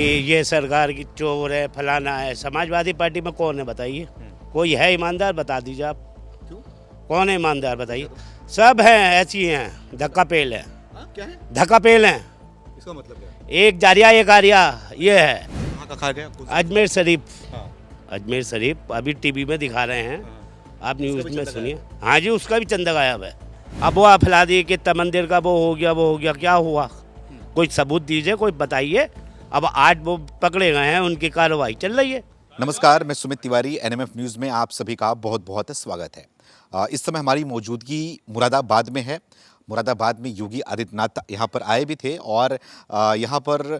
ये सरकार की चोर है, फलाना है। समाजवादी पार्टी में कौन है बताइए? कोई है ईमानदार? बता दीजिए आप। क्यों? कौन है ईमानदार बताइए? सब हैं, ऐसी हैं, धक्का पेल है, क्या है? धक्का पेल हैं। इसका मतलब क्या है? एक जारिया एक आरिया, ये है। कहाँ का खा गया? अजमेर शरीफ, हाँ, अजमेर शरीफ अभी टीवी में दिखा रहे हैं, हाँ। आप न्यूज़ भी में चंदा सुनिए। हाँ जी, उसका भी चंदा गायब है। अब वो अफला दी कि मंदिर का वो हो गया, वो हो गया, क्या हुआ? कोई सबूत दीजिए, कोई बताइए। अब 8 वो पकड़े गए हैं, उनकी कार्रवाई चल रही है। नमस्कार, मैं सुमित तिवारी, एनएमएफ न्यूज़ में आप सभी का बहुत बहुत स्वागत है। इस समय हमारी मौजूदगी मुरादाबाद में है। मुरादाबाद में योगी आदित्यनाथ यहाँ पर आए भी थे और यहाँ पर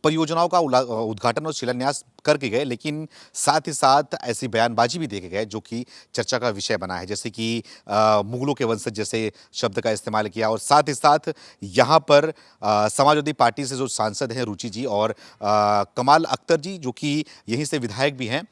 परियोजनाओं का उद्घाटन और शिलान्यास करके गए, लेकिन साथ ही साथ ऐसी बयानबाजी भी देके गए जो कि चर्चा का विषय बना है, जैसे कि मुगलों के वंशज जैसे शब्द का इस्तेमाल किया। और साथ ही साथ यहाँ पर समाजवादी पार्टी से जो सांसद हैं रुचि जी और कमाल अख्तर जी, जो कि यहीं से विधायक भी हैं,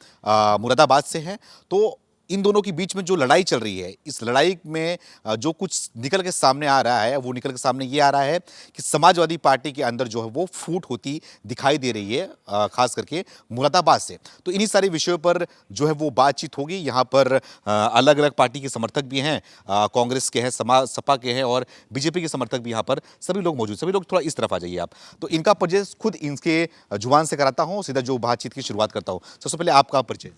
मुरादाबाद से हैं, तो इन दोनों के बीच में जो लड़ाई चल रही है, इस लड़ाई में जो कुछ निकल के सामने आ रहा है, वो निकल के सामने ये आ रहा है कि समाजवादी पार्टी के अंदर जो है वो फूट होती दिखाई दे रही है, खास करके मुरादाबाद से। तो इन्हीं सारे विषयों पर जो है वो बातचीत होगी। यहाँ पर अलग अलग पार्टी के समर्थक भी हैं, कांग्रेस के हैं, सपा के हैं और बीजेपी के समर्थक भी यहाँ पर सभी लोग मौजूद। सभी लोग थोड़ा इस तरफ आ जाइए आप। तो इनका परिचय खुद इनके जुबान से कराता हूँ, सीधा जो बातचीत की शुरुआत करता हूँ। सबसे पहले आपका परिचय।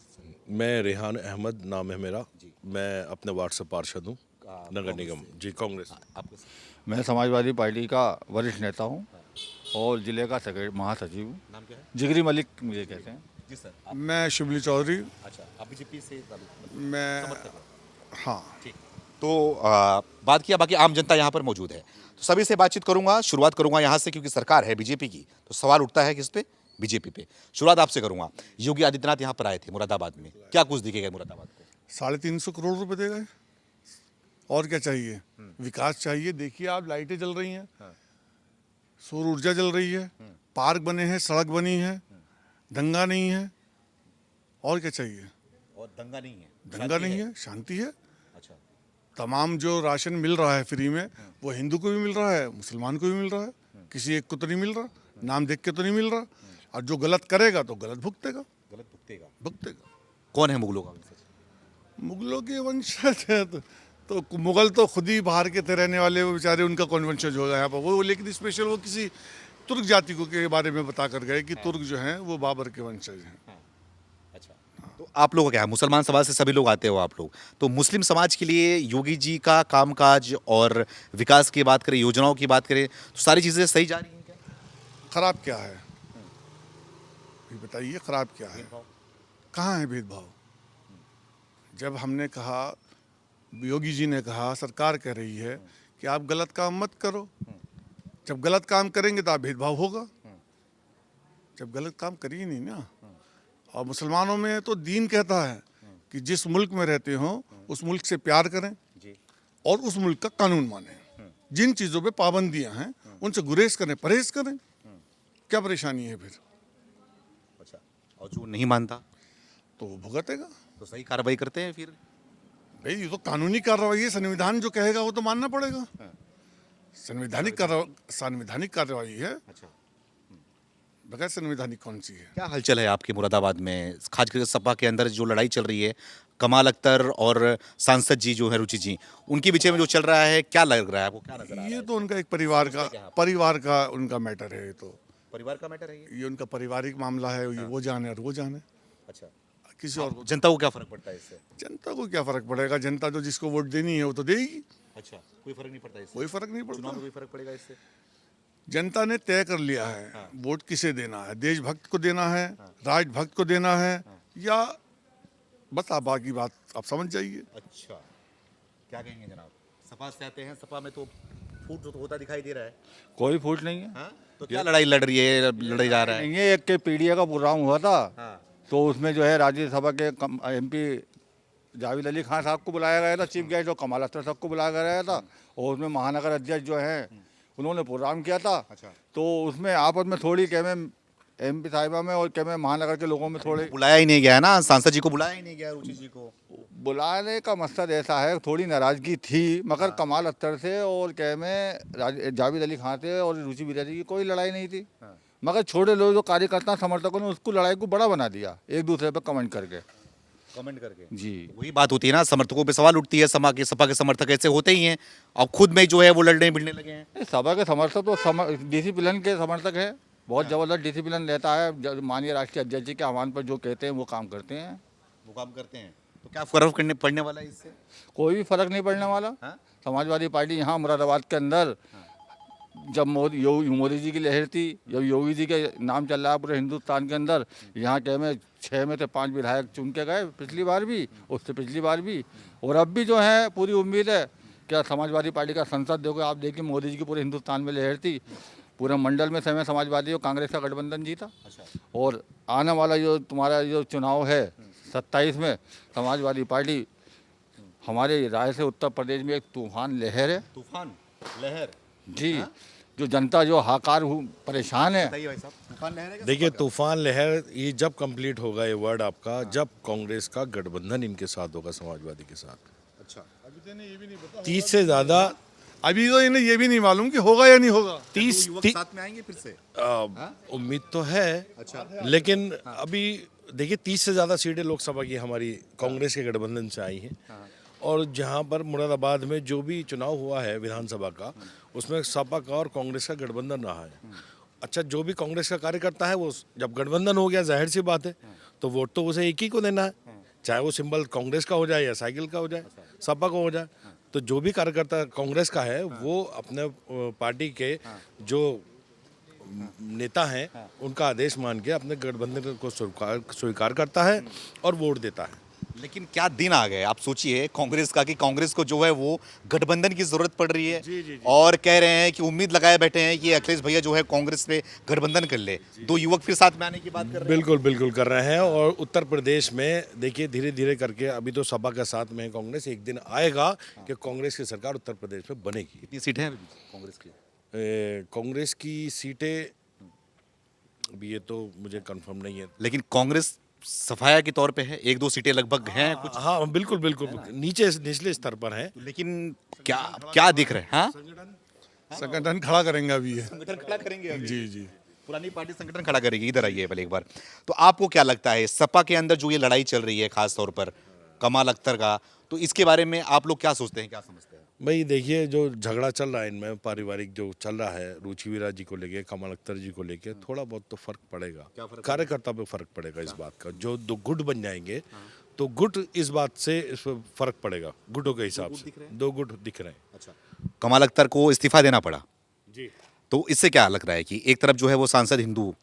मैं रेहान अहमद नाम है मेरा। मैं अपने वार्ड से पार्षद हूँ, नगर निगम जी, कांग्रेस। मैं समाजवादी पार्टी का वरिष्ठ नेता हूँ और जिले का महासचिव हूँ। नाम क्या है? जिगरी मलिक मुझे कहते हैं। जी सर। मैं शिबली चौधरी। अच्छा, आप बीजेपी से मैं हाँ ठीक। तो बात किया, बाकी आम जनता यहाँ पर मौजूद है, तो सभी से बातचीत करूंगा। शुरुआत करूंगा यहाँ से, क्योंकि सरकार है बीजेपी की, तो सवाल उठता है किस पे? बीजेपी पे। शुरुआत आपसे करूंगा। योगी आदित्यनाथ यहाँ पर आए थे मुरादाबाद में, क्या कुछ दिखेगा मुरादाबाद को? 350 करोड़ रुपए दे गए। और क्या चाहिए? विकास चाहिए। देखिए आप, लाइटें जल रही हैं, सौर ऊर्जा जल रही है, पार्क बने हैं, सड़क बनी है, दंगा नहीं है। और क्या चाहिए? और दंगा नहीं है? दंगा नहीं है, शांति है। अच्छा। तमाम जो राशन मिल रहा है फ्री में, वो हिंदू को भी मिल रहा है, मुसलमान को भी मिल रहा है, किसी एक को तो नहीं मिल रहा, नाम देख के तो नहीं मिल रहा। और जो गलत करेगा तो गलत भुगतेगा। गलत भुगतेगा। भुगतेगा। कौन है मुगलों का वंशज? मुगलों के वंशज है तो मुगल तो खुद ही बाहर के थे रहने वाले, वो बेचारे, उनका कौन वंशज होगा यहाँ पर? वो लेकिन स्पेशल वो किसी तुर्क जाति को के बारे में बता कर गए कि तुर्क जो हैं वो बाबर के वंशज हैं। अच्छा, तो आप लोगों का क्या है? मुसलमान समाज से सभी लोग आते हो आप लोग, तो मुस्लिम समाज के लिए योगी जी का कामकाज और विकास की बात करें, योजनाओं की बात करें, तो सारी चीजें सही जा रही हैं क्या? खराब क्या है ये बताइए? खराब क्या है? कहाँ है भेदभाव? जब हमने कहा, योगी जी ने कहा, सरकार कह रही है कि आप गलत काम मत करो। जब गलत काम करेंगे तो आप भेदभाव होगा। जब गलत काम करिए नहीं ना। और मुसलमानों में तो दीन कहता है कि जिस मुल्क में रहते हो उस मुल्क से प्यार करें और उस मुल्क का कानून मानें। जिन चीज़ों पे पाबंदियां हैं उनसे गुरेज करें, परहेज करें। क्या परेशानी है फिर? अच्छा, और जो नहीं मानता तो वो भुगतेगा। तो सही कार्रवाई करते हैं फिर? भाई ये तो कानूनी कार्रवाई है, संविधान जो कहेगा वो तो मानना पड़ेगा। संवैधानिक कार्रवाई है। अच्छा, बगैर संवैधानिक कौन सी है? क्या हलचल है आपके मुरादाबाद में, खास करके सपा के अंदर जो लड़ाई चल रही है, कमाल अख्तर और सांसद जी जो है रुचि जी, उनके बीच में जो चल रहा है, क्या लग रहा है आपको? क्या नजर आ रहा है? ये तो उनका एक परिवार का उनका मैटर है। ये तो परिवार का मैटर है ये उनका पारिवारिक मामला है। ये वो जाने और वो जाने, अच्छा, किसी और को। जनता को क्या फर्क पड़ता है इससे? जनता को क्या फर्क पड़ेगा? जनता जो जिसको वोट देनी है वो तो देगी। अच्छा, कोई फर्क नहीं पड़ता इससे? कोई फर्क नहीं चुनाव में पड़ता। कोई फर्क पड़ेगा इससे? जनता ने तय कर लिया है वोट किसे देना है। देशभक्त को देना है, राजभक्त को देना है, या बस आप बाकी बात आप समझ जाइए। अच्छा, क्या कहेंगे जनाब? सपा से आते हैं, सपा में तो फूट तो होता दिखाई दे रहा है। कोई फूट नहीं है। हाँ? तो क्या लड़ाई लड़ रही है, लड़ाई जा रहा है? नहीं है, एक के पीडीए का प्रोग्राम हुआ था। हाँ। तो उसमें जो है राज्यसभा के एमपी जावेद अली खान साहब को बुलाया गया था चीफ गेस्ट, और कमाल अख्तर साहब को बुलाया गया था। और उसमें महानगर अध्यक्ष जो है उन्होंने प्रोग्राम किया था। अच्छा। तो उसमें आपस में थोड़ी क्या में एमपी साहिबा में और क्या में महानगर के लोगों में थोड़े बुलाया ही नहीं गया है ना, सांसद जी को बुलाया ही नहीं गया, रुचि जी को। बुलाने का मकसद ऐसा है, थोड़ी नाराजगी थी, मगर कमाल अख्तर से और क्या में जावेद अली खान से और रुचि बिराजी की कोई लड़ाई नहीं थी। मगर छोटे लोग जो कार्यकर्ता समर्थकों ने उसको लड़ाई को बड़ा बना दिया एक दूसरे पर कमेंट करके। कमेंट करके जी वही बात होती है ना, समर्थकों पे सवाल उठती है। सपा के समर्थक ऐसे होते ही हैं, अब खुद में जो है वो लड़ने भिड़ने लगे हैं। नहीं, सभा के समर्थक तो डिसिप्लिन के समर्थक है, बहुत जबरदस्त डिसिप्लिन रहता है। माननीय राष्ट्रीय अध्यक्ष जी के आह्वान पर जो कहते हैं वो काम करते हैं। वो काम करते हैं, तो क्या फर्क पड़ने वाला है इससे? कोई भी फर्क नहीं पड़ने वाला। हाँ? समाजवादी पार्टी यहाँ मुरादाबाद के अंदर जब मोदी जी की लहर थी, जब योगी जी के नाम चल रहा है पूरे हिंदुस्तान के अंदर, यहाँ के में 6 में से 5 विधायक चुन के गए, पिछली बार भी, उससे पिछली बार भी, और अब भी जो है पूरी उम्मीद है क्या समाजवादी पार्टी का संसद देखो आप देखिए, मोदी जी की पूरे हिंदुस्तान में लहर थी, पूरे मंडल में समय समाजवादी और कांग्रेस का गठबंधन जीता। और आने वाला जो तुम्हारा जो चुनाव है 27 में, समाजवादी पार्टी हमारे राय से उत्तर प्रदेश में एक तूफान लहर है। तूफान लहर जी, जो जनता जो हाकार परेशान है। बताइए भाई साहब, तूफान लहर है क्या? देखिए तूफान लहर ये जब कंप्लीट होगा, ये वर्ड आपका, जब कांग्रेस का गठबंधन इनके साथ होगा, समाजवादी के साथ। अच्छा, अभी तो इन्हें ये भी नहीं पता, 30 से ज़्यादा, अभी तो इन्हें ये भी नहीं मालूम कि होगा या नहीं होगा। 30 युवक साथ में आएंगे फिर से? उम्मीद तो है। अच्छा। लेकिन अभी देखिए 30 से ज़्यादा सीटें लोकसभा की हमारी कांग्रेस के गठबंधन से आई हैं। और जहाँ पर मुरादाबाद में जो भी चुनाव हुआ है विधानसभा का, उसमें सपा का और कांग्रेस का गठबंधन रहा है। अच्छा, जो भी कांग्रेस का कार्यकर्ता है वो जब गठबंधन हो गया, जाहिर सी बात है, तो वोट तो उसे एक ही को देना है, चाहे वो सिंबल कांग्रेस का हो जाए या साइकिल का हो जाए, सपा का हो जाए। तो जो भी कार्यकर्ता कांग्रेस का है वो अपने पार्टी के जो नेता हैं उनका आदेश मान के अपने गठबंधन को स्वीकार करता है और वोट देता है। लेकिन क्या दिन आ गए, आप सोचिए कांग्रेस का, कि कांग्रेस को जो है वो गठबंधन की जरूरत पड़ रही है। और कह रहे हैं कि उम्मीद लगाए बैठे हैं कि अखिलेश भैया जो है कांग्रेस पे गठबंधन कर ले। दो युवक फिर साथ में आने की बात कर रहे हैं। बिल्कुल बिल्कुल कर रहे हैं। और उत्तर प्रदेश में देखिए धीरे धीरे करके, अभी तो सपा के साथ में है कांग्रेस, एक दिन आएगा कि कांग्रेस की सरकार उत्तर प्रदेश में बनेगी। कितनी सीटें हैं कांग्रेस की? कांग्रेस की सीटें अभी ये तो मुझे कंफर्म नहीं है, लेकिन कांग्रेस सफाया के तौर पे है, 1-2 सीटें लगभग हैं कुछ। हाँ बिल्कुल बिल्कुल नीचे निचले स्तर पर है। लेकिन क्या क्या दिख रहा है? हाँ, संगठन खड़ा करेंगे अभी ये। संगठन खड़ा करेंगे अभी। जी जी, पुरानी पार्टी संगठन खड़ा करेगी। इधर आइए पहले एक बार। तो आपको क्या लगता है सपा के अंदर जो ये लड़ाई चल रही है, खास तौर पर कमाल अख्तर का, तो इसके बारे में आप लोग क्या सोचते हैं, क्या समझते हैं? भाई देखिए जो झगड़ा चल रहा है इनमें, पारिवारिक जो चल रहा है रुचि वीरा जी को लेके, कमल अख्तर जी को लेके, थोड़ा बहुत तो फर्क पड़ेगा, कार्यकर्ता पे फर्क पड़ेगा इस बात का। जो दो गुट बन जाएंगे तो गुट इस बात से इस पर फर्क पड़ेगा, गुटों के हिसाब से 2 गुट दिख रहे हैं। अच्छा, कमाल अख्तर को इस्तीफा देना पड़ा, जी तो इससे क्या लग रहा है कि एक तरफ जो है वो सांसद हिंदू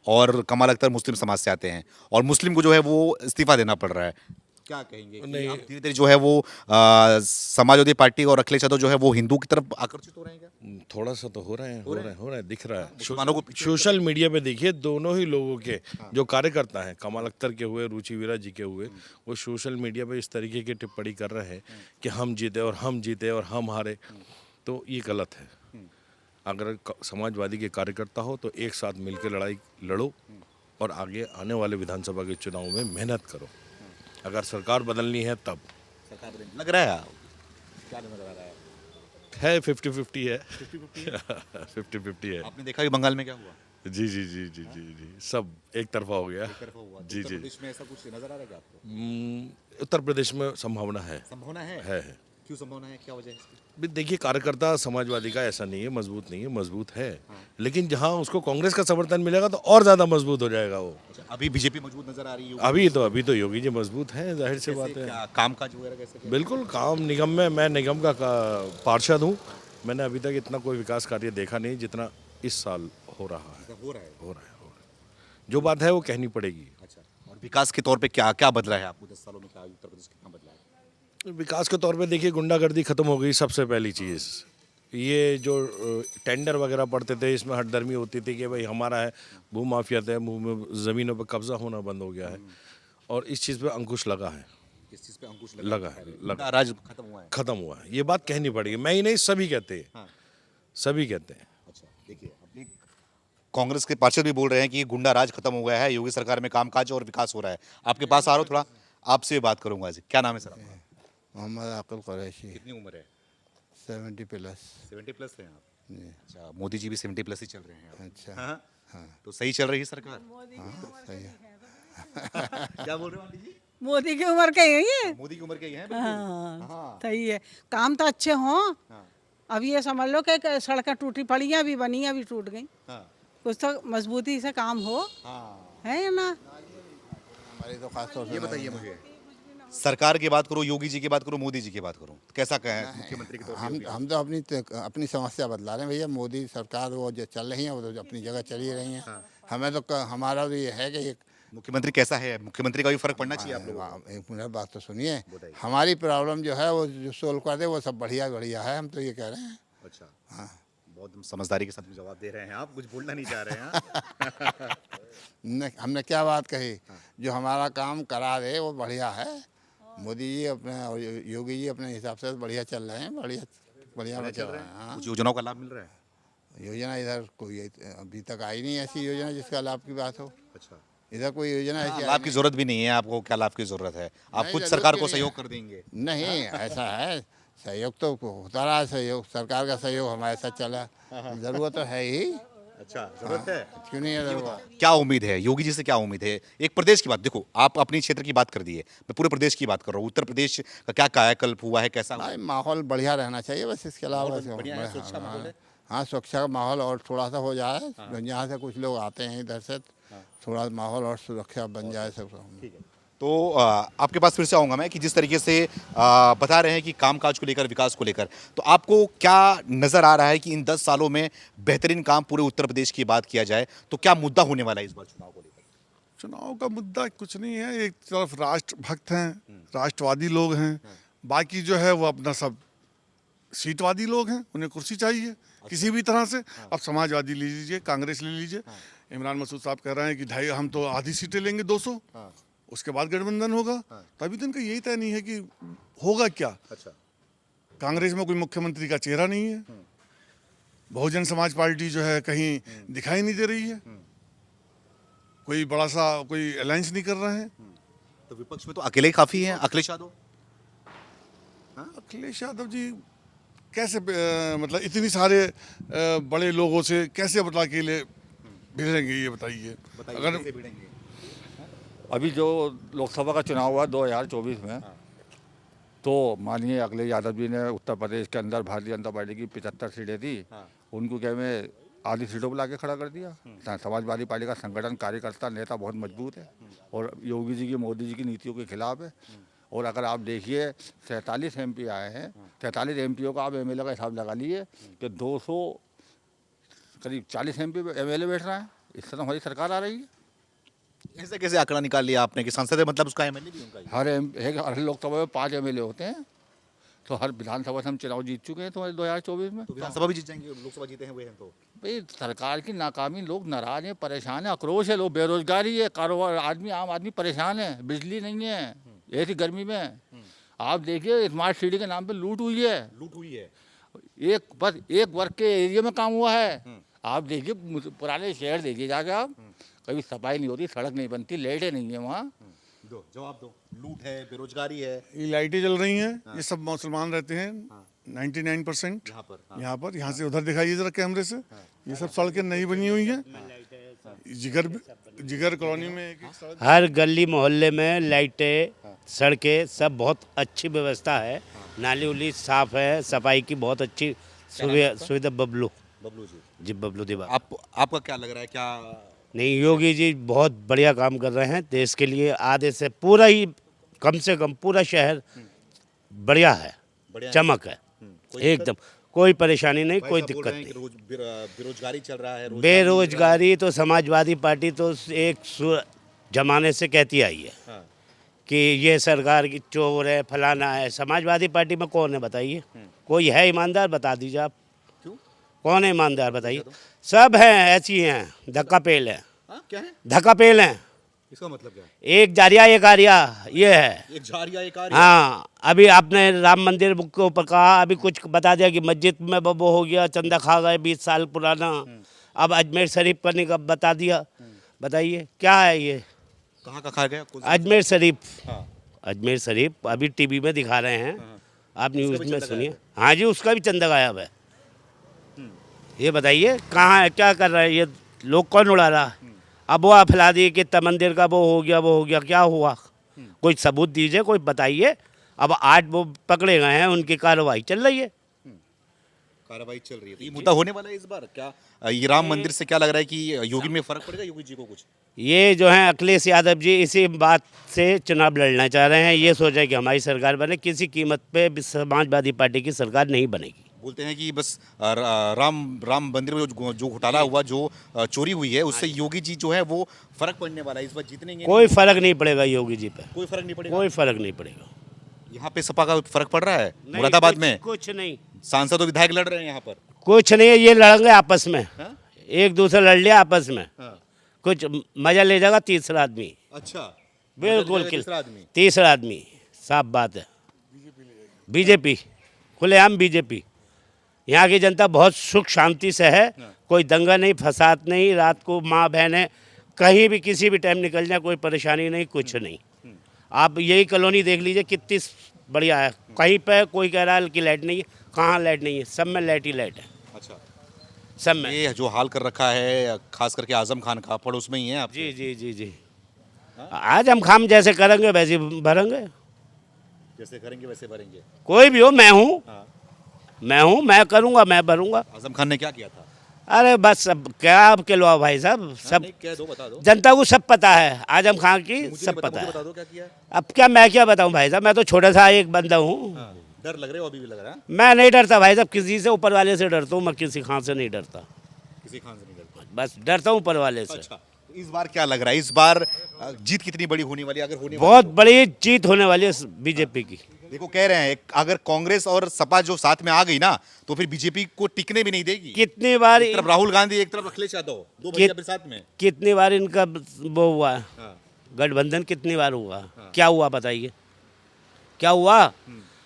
और कमाल अख्तर मुस्लिम समाज से आते हैं, और मुस्लिम को जो है वो इस्तीफा देना पड़ रहा है, क्या कहेंगे? नहीं, धीरे धीरे जो है वो समाजवादी पार्टी और अखिलेश यादव जो है वो हिंदू की तरफ आकर्षित हो रहे हैं क्या? थोड़ा सा तो हो रहे हैं, दिख रहा है। मुसलमानों को पीछे सोशल मीडिया पे देखिए दोनों ही लोगों के जो कार्यकर्ता हैं, कमल अख्तर के हुए, रुचि वीरा जी के हुए, वो सोशल मीडिया पे इस तरीके की टिप्पणी कर रहे हैं कि हम जीते और हम हारे। तो ये गलत है। अगर समाजवादी के कार्यकर्ता हो तो एक साथ मिलकर लड़ाई लड़ो और आगे आने वाले विधानसभा के चुनाव में मेहनत करो। अगर सरकार बदलनी है तब। लग रहा है क्या नजर आ रहा है? 50-50 है। 50-50 है। आपने देखा कि बंगाल में क्या हुआ? जी जी जी जी जी जी सब एक तरफा हो गया। जी उत्तर जी। प्रदेश में ऐसा कुछ नजर आ रहा है क्या आपको? उत्तर प्रदेश में संभावना है। संभावना है? है। क्यों संभावना है, क्या वजह है इसकी? भी देखिए कार्यकर्ता समाजवादी का ऐसा नहीं है मजबूत नहीं है, मजबूत है। लेकिन जहां उसको कांग्रेस का समर्थन मिलेगा तो और ज्यादा मजबूत हो जाएगा वो। अच्छा, अभी बीजेपी मजबूत नजर आ रही है? अभी तो योगी जी मजबूत हैं, जाहिर सी बात है। क्या काम काज वगैरह कैसे क्या? बिल्कुल काम निगम में, मैं निगम का पार्षद हूँ। मैंने अभी तक इतना कोई विकास कार्य देखा नहीं जितना इस साल हो रहा है। हो रहा है। हो रहा है। जो बात है वो कहनी पड़ेगी। अच्छा, और विकास के तौर पे क्या क्या बदला है आपको 10 सालों में? क्या उत्तर प्रदेश कितना बदला है? विकास के तौर पे देखिए गुंडागर्दी खत्म हो गई, सबसे पहली चीज़। ये जो टेंडर वगैरह पड़ते थे, इसमें हठधर्मी होती थी कि भाई हमारा है, भू माफिया थे, ज़मीनों पे कब्जा होना बंद हो गया है। और इस चीज़ पे अंकुश लगा है। किस चीज पे अंकुश लगा है। राज खत्म हुआ है? खत्म हुआ है, ये बात कहनी पड़ेगी। मैं ही नहीं, सभी कहते हैं। सभी कहते हैं। अच्छा, देखिए अपनी कांग्रेस के पार्षद भी बोल रहे हैं कि गुंडा राज खत्म हो गया है, योगी सरकार में कामकाज और विकास हो रहा है। आपके पास आ रहा हूं, थोड़ा आपसे बात करूंगा जी। क्या नाम है सर आपका? मोहम्मद अकल कुरैशी। कितनी उम्र है? 70+। 70+ है आप? अच्छा, मोदी जी भी 70+ ही चल रहे हैं अब। अच्छा। हाँ? तो सही चल रही है सरकार? हाँ सही है। क्या बोल रहे हो आंटी जी? मोदी की उम्र के ही है। मोदी की उम्र के ही हैं? हाँ सही है, काम तो अच्छे हों। अब ये समझ लो कि सड़कें टूटी पड़ी हैं, अभी बनी हैं, अभी टूट गई। कुछ तो मजबूती से काम हो, है या ना? हमारी तो खास तौर से ये बताइए मुझे, सरकार की बात करो, योगी जी की बात करो, मोदी जी की बात करो, कैसा कहें मुख्यमंत्री के तौर पे? हम तो अपनी समस्या बतला रहे हैं भैया। मोदी सरकार वो जो चल रही है वो तो अपनी जगह चली रही हैं। हमें तो हमारा तो ये है कि एक मुख्यमंत्री कैसा है? मुख्यमंत्री का भी फर्क पड़ना चाहिए आप लोगों को। एक मिनट बात तो सुनिए। हमारी प्रॉब्लम जो है वो जो सोल्व कर दे वो सब बढ़िया बढ़िया है, हम तो ये कह रहे हैं। अच्छा, हाँ, बहुत समझदारी के साथ जवाब दे रहे हैं आप, कुछ बोलना नहीं चाह रहे हैं। हमने क्या बात कही? जो हमारा काम करा दे वो बढ़िया है। मोदी जी अपने और योगी जी अपने हिसाब से बढ़िया चल रहे हैं, बढ़िया बढ़िया चल रहे हैं। हाँ, कुछ योजनाओं का लाभ मिल रहा है? योजना इधर कोई अभी तक आई नहीं ऐसी योजना जिसका लाभ की बात हो। अच्छा, इधर कोई योजना ऐसी आई लाभ की जरूरत भी नहीं है आपको, क्या लाभ की जरूरत है? आप नहीं, खुद जरूरत सरकार की को नहीं सहयोग है। कर देंगे? नहीं, ऐसा है सहयोग तो होता रहा है। सहयोग सरकार का सहयोग हमारे साथ चला, जरूरत तो है ही। अच्छा, जरूरत है। क्यों नहीं है जरूरत? क्या उम्मीद है योगी जी से? क्या उम्मीद है? एक प्रदेश की बात देखो, आप अपनी क्षेत्र की बात कर दिए, मैं पूरे प्रदेश की बात कर रहा हूँ। उत्तर प्रदेश का क्या कायाकल्प हुआ है, कैसा हुआ है? भाई माहौल बढ़िया रहना चाहिए बस, इसके अलावा माहौल वैसे बढ़िया है, सुरक्षा माहौल है? हाँ सुरक्षा का माहौल और थोड़ा सा हो जाए। यहाँ से कुछ लोग आते हैं इधर से, थोड़ा माहौल और सुरक्षा बन जाए सब। तो आपके पास फिर से आऊँगा मैं कि जिस तरीके से बता रहे हैं कि कामकाज को लेकर, विकास को लेकर, तो आपको क्या नज़र आ रहा है कि इन 10 सालों में बेहतरीन काम पूरे उत्तर प्रदेश की बात किया जाए तो क्या मुद्दा होने वाला है इस बार चुनाव को लेकर? चुनाव का मुद्दा कुछ नहीं है। एक तरफ राष्ट्रभक्त हैं, राष्ट्रवादी लोग हैं, बाकी जो है वो अपना सब सीटवादी लोग हैं, उन्हें कुर्सी चाहिए किसी भी तरह से। अब समाजवादी ले लीजिए, कांग्रेस ले लीजिए, इमरान मसूद साहब कह रहे हैं कि हम तो आधी सीटें लेंगे 200, उसके बाद गठबंधन होगा। तो अभी तो इनका यही तय नहीं है कि होगा क्या। अच्छा, कांग्रेस में कोई मुख्यमंत्री का चेहरा नहीं है, बहुजन समाज पार्टी जो है कहीं दिखाई नहीं दे रही है, कोई बड़ा सा कोई अलायंस नहीं कर रहे हैं। तो विपक्ष में तो अकेले ही काफ़ी हैं, अखिलेश यादव। अखिलेश यादव जी कैसे मतलब इतनी सारे बड़े लोगों से कैसे मतलब अकेले भिड़ेंगे, ये बताइए। अगर कैसे भिड़ेंगे? अभी जो लोकसभा का चुनाव हुआ 2024 में, तो माननीय अखिलेश यादव जी ने उत्तर प्रदेश के अंदर भारतीय जनता पार्टी की 75 सीटें थी, उनको क्या में आधी सीटों पर लाके खड़ा कर दिया। समाजवादी पार्टी का संगठन, कार्यकर्ता, नेता बहुत मजबूत है और योगी जी की, मोदी जी की नीतियों के खिलाफ है। और अगर आप देखिए 47 MP आए हैं, 43 MPओं का आप MLA का हिसाब लगा लीजिए कि 200 करीब 40 MP MLA बैठ रहा है। इससे तो हमारी सरकार आ रही है। ऐसे कैसे आंकड़ा निकाल लिया आपने कि संसद है मतलब उसका एमएलए भी उनका ही? हर लोकसभा में 5 MLA होते हैं, तो हर विधानसभा से हम चुनाव जीत चुके हैं तुम्हारे 2024 में। तो विधानसभा भी जीत जाएंगे, लोकसभा जीते हैं हुए हैं तो? भाई सरकार की नाकामी, लोग नाराज हैं, परेशान हैं, आक्रोश है, लोग बेरोजगारी है, कारोबार, आम आदमी परेशान है, बिजली नहीं है ऐसी गर्मी में। आप देखिए स्मार्ट सिटी के नाम पे लूट हुई है। लूट हुई है। एक वर्ग के एरिया में काम हुआ है। आप देखिए पुराने शहर देखिए जाके आप, कभी सफाई नहीं होती, सड़क नहीं बनती, लाइटें नहीं है वहाँ। दो जवाब दो। लूट है, बेरोजगारी है, ये लाइटें जल रही हैं, ये सब मुसलमान रहते हैं 99% यहाँ पर। यहाँ से उधर दिखाइए जरा कैमरे से, ये सब सड़कें नई बनी हुई हैं। जिगर कॉलोनी में एक सड़क, हर गली मोहल्ले में लाइटें, सड़कें, सब बहुत अच्छी व्यवस्था है। नाली उली साफ है, सफाई की बहुत अच्छी सुविधा। बबलू जी, बबलू दीवा। आपका क्या लग रहा है? क्या नहीं, योगी जी बहुत बढ़िया काम कर रहे हैं देश के लिए। आधे से पूरा ही, कम से कम पूरा शहर बढ़िया है, चमक है एकदम, कोई परेशानी नहीं, कोई दिक्कत नहीं। बेरोजगारी चल रहा है, बेरोजगारी तो समाजवादी पार्टी तो एक जमाने से कहती आई है कि ये सरकार की चोर है, फलाना है। समाजवादी पार्टी में कौन है बताइए? कोई है ईमानदार? बता दीजिए आप। कौन है ईमानदार बताइए? सब हैं ऐसी हैं, धक्का पेल है। क्या है? धक्का पेल हैं। इसका मतलब क्या है? एक जारिया एक आरिया, ये है। एक जारिया एक आरिया। हाँ, अभी आपने राम मंदिर के ऊपर कहा, अभी कुछ बता दिया कि मस्जिद में वो हो गया, चंदा खा गए 20 साल पुराना। अब अजमेर शरीफ करने का बता दिया। बताइए क्या है ये? कहाँ का खा गया? अजमेर शरीफ। हाँ। अजमेर शरीफ अभी टीवी में दिखा रहे हैं, आप न्यूज़ में सुनिए। हाँ जी, उसका भी चंदा गायब है। ये बताइए कहाँ है, क्या कर रहा है ये? लोग कौन उड़ा रहा? अब वो फैला दिए कि इतना मंदिर का वो हो गया, क्या हुआ? कोई सबूत दीजिए, कोई बताइए। अब 8 वो पकड़े गए हैं, उनकी कार्रवाई चल रही है। कार्रवाई चल रही है, तो ये मुद्दा होने वाला है इस बार क्या? ये राम मंदिर से क्या लग रहा है कि योगी में फर्क पड़ेगा, योगी जी को कुछ? ये जो है अखिलेश यादव जी इसी बात से चुनाव लड़ना चाह रहे हैं। ये सोच रहे हैं कि हमारी सरकार बने, किसी कीमत पे समाजवादी पार्टी की सरकार नहीं बनेगी। बोलते हैं कि बस राम मंदिर में जो घोटाला हुआ, जो चोरी हुई है, उससे योगी जी जो है वो फर्क पड़ने वाला है, इस बार जीतने कोई फर्क नहीं पड़ेगा योगी जी पे, कोई फर्क नहीं पड़ेगा। कोई फर्क नहीं पड़ेगा। यहाँ पे सपा का फर्क पड़ रहा है नहीं, मुरादाबाद में? कुछ नहीं, सांसद और विधायक लड़ रहे हैं यहाँ पर। कुछ नहीं है, ये लड़ेंगे आपस में। हाँ? एक दूसरे लड़ लिया आपस में, हाँ। कुछ मजा ले जाएगा तीसरा आदमी। अच्छा, बिल्कुल तीसरा आदमी। तीसरा आदमी, साफ बात है। बीजेपी, खुलेआम बीजेपी। यहाँ की जनता बहुत सुख शांति से है, कोई दंगा नहीं, फसाद नहीं। रात को माँ बहनें कहीं भी किसी भी टाइम निकल जाए, कोई परेशानी नहीं, कुछ नहीं। आप यही कॉलोनी देख लीजिए कितनी बढ़िया है। कहीं पे कोई कह रहा है कि लाइट नहीं है, कहाँ लाइट नहीं है? सब में लाइट ही लाइट है, अच्छा, सब में। ये जो हाल कर रखा है खास करके आजम खान का, पड़ोस में ही है आप? जी जी जी जी। आज हम खाम जैसे करेंगे वैसे भरेंगे, जैसे करेंगे वैसे भरेंगे। कोई भी हो। मैं हूँ, हाँ। मैं करूँगा, मैं भरूँगा। आजम खान ने क्या किया था? अरे बस अब क्या आप कहलो भाई साहब, सब नहीं, कह दो, बता दो। जनता को सब पता है, आजम खान की मुझे सब नहीं पता मुझे है। बता दो क्या किया है? अब क्या मैं क्या बताऊं भाई साहब, मैं तो छोटा सा एक बंदा हूँ। हाँ, डर लग रहे हो, अभी भी लग रहा है? मैं नहीं डरता भाई साहब किसी से, ऊपर वाले से डरता हूँ मैं, किसी खान से नहीं डरता। किसी खान से नहीं डरता? बस डरता हूँ ऊपर वाले से। अच्छा, तो इस बार क्या लग रहा है, इस बार जीत कितनी बड़ी होने वाली है, अगर होने बहुत बड़ी जीत होने वाली है बीजेपी की। देखो कह रहे हैं अगर कांग्रेस और सपा जो साथ में आ गई ना, तो फिर बीजेपी को टिकने भी नहीं देगी। कितनी बार एक तरफ राहुल गांधी, एक तरफ अखिलेश यादव, दो भैया फिर साथ में। कितनी बार इनका वो हुआ है, हाँ। गठबंधन कितनी बार हुआ, क्या हुआ बताइए? क्या हुआ?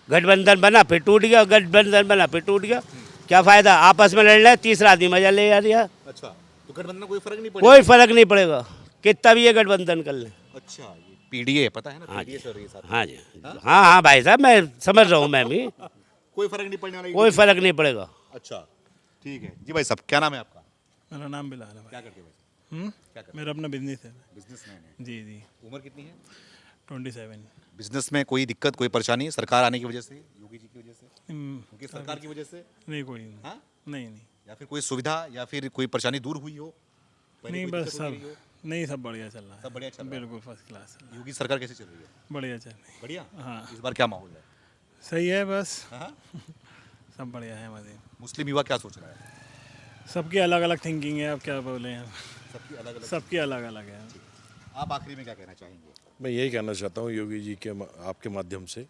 गठबंधन बना फिर टूट गया, गठबंधन बना फिर टूट गया। क्या फायदा? आपस में लड़ रहे, तीसरा आदमी मजा ले आ रहा। अच्छा, तो गठबंधन में कोई फर्क नहीं पड़ेगा? कोई फर्क नहीं पड़ेगा, कितना भी ये गठबंधन कर ले। अच्छा, ये पीडीए पता है ना? हाँ पीडीए चल रही है साथ में। हाँ जी, हाँ हाँ भाई साहब, मैं समझ रहा हूँ, मैं भी। कोई फर्क नहीं पड़ने वाला? कोई फर्क नहीं पड़ेगा। अच्छा, ठीक है जी। भाई साहब, क्या नाम है आपका? मेरा नाम बिलाल है भाई। क्या करते हो? क्या करते मेरा अपना बिजनेस है। बिजनेसमैन है। जी जी। उम्र कितनी है? 27। बिजनेस में कोई दिक्कत, कोई परेशानी सरकार आने की वजह से, योगी जी की वजह से, हम्म, उनकी सरकार की वजह से? नहीं कोई नहीं। हाँ? नहीं नहीं या फिर कोई सुविधा या फिर कोई परेशानी दूर हुई हो? पहले नहीं, कोई बस दिक्कत हो सब रही हो? नहीं, सब बढ़िया चल रहा है। सब बढ़िया चल रहा है। बिल्कुल फर्स्ट क्लास है। योगी सरकार कैसे चल रही है? बढ़िया चल रही है। बढ़िया। हाँ। इस बार क्या माहौल है? सही है बस। हाँ? सब बढ़िया है मजे। मुस्लिम युवा क्या सोच रहा है? सबकी अलग अलग थिंकिंग है, अब क्या बोले हैं। सबकी अलग अलग। सबकी अलग अलग है। आप आखिरी में क्या कहना चाहेंगे? मैं यही कहना चाहता हूँ योगी जी के आपके माध्यम से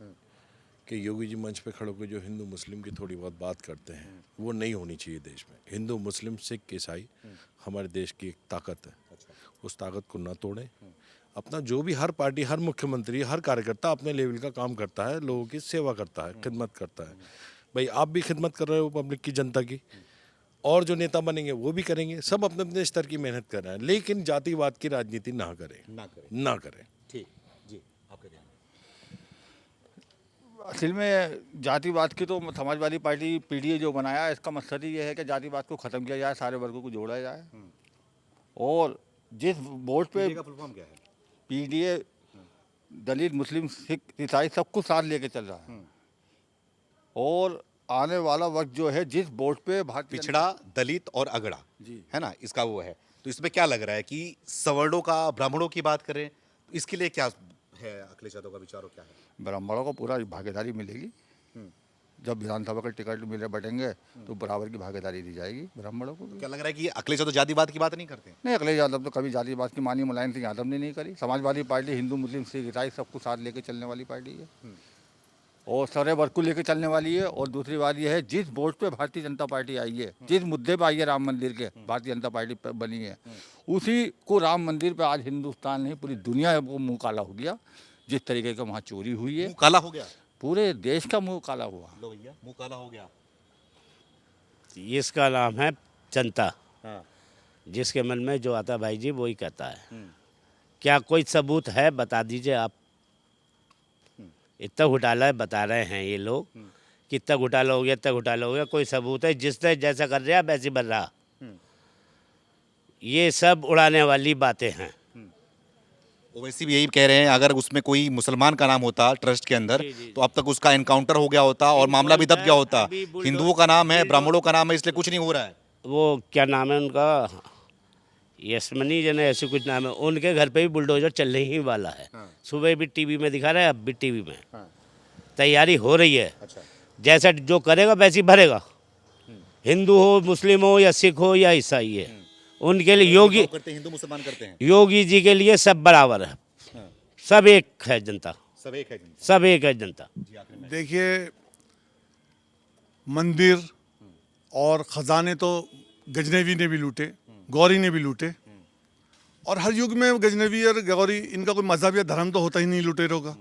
कि योगी जी मंच पे खड़े होकर जो हिंदू मुस्लिम की थोड़ी बहुत बात करते हैं, वो नहीं होनी चाहिए देश में। हिंदू मुस्लिम सिख ईसाई हमारे देश की एक ताकत है, उस ताकत को ना तोड़ें। अपना जो भी हर पार्टी, हर मुख्यमंत्री, हर कार्यकर्ता अपने लेवल का काम करता है, लोगों की सेवा करता है, खिदमत करता है। भाई आप भी खिदमत कर रहे हो पब्लिक की, जनता की, और जो नेता बनेंगे वो भी करेंगे। सब अपने अपने स्तर की मेहनत कर रहे हैं, लेकिन जातिवाद की राजनीति ना करें, ना करें। ठीक जी, आपका कहना? असल में जातिवाद की तो समाजवादी पार्टी पीडीए जो बनाया, इसका मकसद ही ये है कि जातिवाद को ख़त्म किया जाए, सारे वर्गों को जोड़ा जाए। और जिस वोट पे का फुल फॉर्म क्या है? पीडीए दलित, मुस्लिम, सिख, ईसाई सबको साथ लेके चल रहा है। और आने वाला वक्त जो है, जिस वोट पे भारतीय पिछड़ा, दलित और अगड़ा, जी है ना, इसका वो है। तो इसमें क्या लग रहा है कि सवर्णों का, ब्राह्मणों की बात करें तो इसके लिए क्या है, अखिलेश यादव का विचारों क्या है? ब्राह्मणों को पूरा भागीदारी मिलेगी। जब विधानसभा का टिकट मिले बटेंगे तो बराबर की भागीदारी दी जाएगी ब्राह्मणों को भी। क्या लग रहा है कि अखिलेश यादव जातिवाद की बात नहीं करते? नहीं, अखिलेश यादव तो कभी जातिवाद की मानी मुलायम सिंह यादव ने नहीं करी। समाजवादी पार्टी हिंदू, मुस्लिम, सिख, ईसाई सबको साथ लेके चलने वाली पार्टी है और सारे वर्ग को लेके चलने वाली है। और दूसरी बात यह है, जिस वोट पे भारतीय जनता पार्टी आई है, जिस मुद्दे पे आई है राम मंदिर के, भारतीय जनता पार्टी बनी है, उसी को राम मंदिर पे आज हिंदुस्तान नहीं पूरी दुनिया वो मुँह काला हो गया। जिस तरीके का वहाँ चोरी हुई है, मुंह काला हो गया। पूरे देश का मुँह काला हुआ। लो भैया, मुंह काला हो गया। इसका नाम है जनता। हाँ। जिसके मन में जो आता भाई जी वही कहता है। क्या कोई सबूत है? बता दीजिए आप। इतना घोटाला बता रहे हैं ये लोग, कितना घोटाला हो गया, इतना घोटाला हो गया, कोई सबूत है? जिसने जैसा कर रहा वैसे बन रहा। ये सब उड़ाने वाली बातें हैं। ओवैसी भी यही कह रहे हैं, अगर उसमें कोई मुसलमान का नाम होता ट्रस्ट के अंदर तो अब तक उसका एनकाउंटर हो गया होता और मामला भी दब गया होता। अभी बुलडोजर- हिंदुओं का नाम है, ब्राह्मणों का नाम है, इसलिए कुछ नहीं हो रहा है। वो क्या नाम है उनका, यशमनी जन ऐसे कुछ नाम है, उनके घर पे भी बुलडोजर चलने ही वाला है। सुबह भी टीवी में दिखा रहा है, अब भी टीवी में तैयारी हो रही है। जैसा जो करेगा वैसे ही भरेगा, हिंदू हो, मुस्लिम हो या सिख हो या ईसाई है, उनके लिए योगी करते हिंदू मुसलमान करते हैं, योगी जी के लिए सब बराबर है। सब एक है जनता, सब एक है। सब एक है जनता। देखिए, मंदिर और खजाने तो गजनवी ने भी लूटे, गौरी ने भी लूटे, और हर युग में गजनवी और गौरी इनका कोई मजहब या धर्म तो होता ही नहीं लुटेरों का।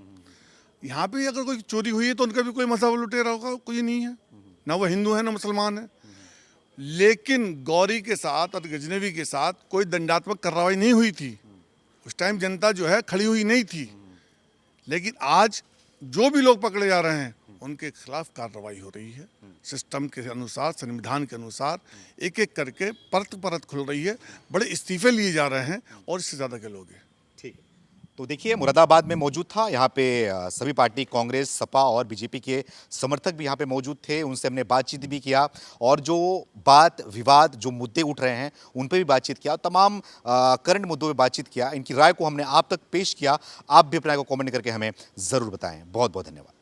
यहाँ पे अगर कोई चोरी हुई है तो उनका भी कोई मजहब लुटेरा होगा कोई नहीं है, ना वो हिंदू है ना मुसलमान है। लेकिन गौरी के साथ और गजनवी के साथ कोई दंडात्मक कार्रवाई नहीं हुई थी। उस टाइम जनता जो है खड़ी हुई नहीं थी। लेकिन आज जो भी लोग पकड़े जा रहे हैं उनके खिलाफ कार्रवाई हो रही है, सिस्टम के अनुसार, संविधान के अनुसार एक एक करके परत परत खुल रही है। बड़े इस्तीफे लिए जा रहे हैं और इससे ज़्यादा के लोग हैं। ठीक है, तो देखिए मुरादाबाद में मौजूद था, यहाँ पे सभी पार्टी कांग्रेस, सपा और बीजेपी के समर्थक भी यहाँ पे मौजूद थे। उनसे हमने बातचीत भी किया और जो बात विवाद, जो मुद्दे उठ रहे हैं उन पे भी बातचीत किया, तमाम करंट मुद्दों पे बातचीत किया। इनकी राय को हमने आप तक पेश किया। आप भी अपनी राय को कमेंट करके हमें ज़रूर बताएं। बहुत बहुत धन्यवाद।